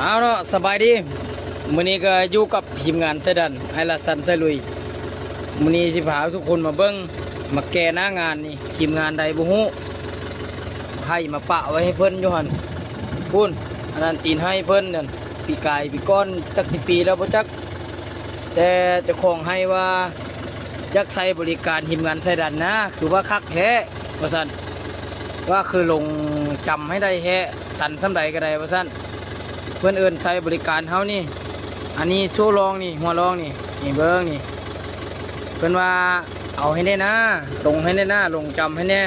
เอาเนาะสบายดีมื้อนี้ก็อยู่กับทีมงานไซดันไอลาสันไซลุยมื้อนี้สิพาทุกคนมาเบิ่งมาแก้หน้างานนี่ทีมงานใดบ่ฮู้ให้มาปะไว้ให้เพิ่นอยู่หั่นพูนอันนั้นตีนให้เพิ่นนั่นปีกายปีก้อนจักกี่ปีแล้วบ่จักแต่เจ้าของให้ว่าอยากใช้บริการทีมงานไซดันนะคือว่าคักแท้ว่าซั่นว่าคือลงจำให้ได้แท้สั่นสำใดก็ได้ว่าซั่นเพื่อนเอิญใช้บริการเฮานี่อันนี้โซ่รองนี่หัวรองนี่นี่เบิ้งนี่เพื่อนว่าเอาให้แน่นะลงให้แน่นะลงจำให้แน่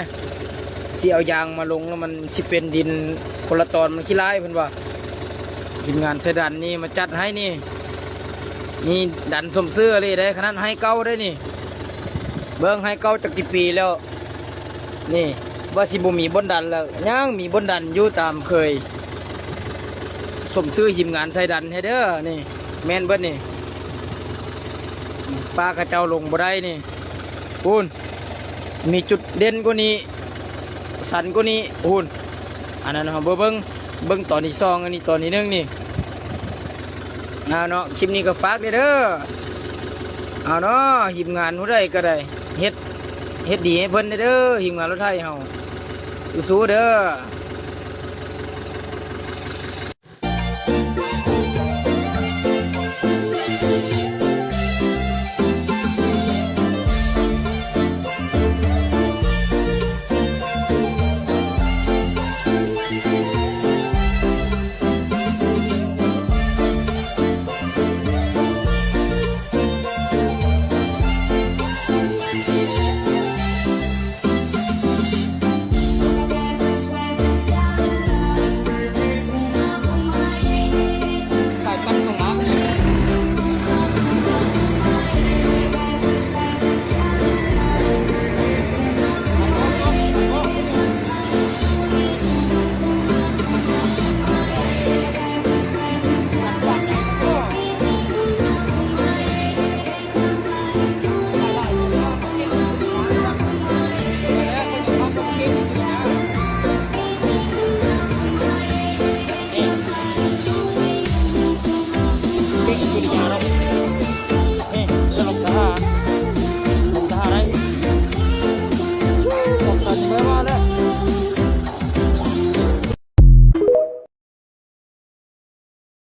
สิเอายางมาลงแล้วมันสิเป็นดินคนละตอนมันขี้ร้ายเพื่อนว่าทีมงานเสดันนี่มาจัดให้นี่นี่ดันสมเสื้อเลยได้ขนาดให้เก้าได้นี่เบิ้งให้เก้าจากกี่ปีแล้วนี่ว่าสิบุมีบนดันแล้วยังมีบนดันอยู่ตามเคยสมซื้อหิมงานไซดันให้เด้อนี่แม่นเบิดนี่ปลากระเจ้าลงบ่ได้นี่พูนมีจุดเด่นกว่านี้สันกว่านี้พูนอันนั้นเราเบิ่งตอนที่สองอันนี้ตอนที่หนึ่งนี่เอาเนาะคลิปนี้ก็ฝากเด้อเอาเนาะหิมงานผู้ใดก็ได้เฮ็ดดีให้เพิ่นเด้อหิมงานรถไทยเฮาสู้ๆเด้อ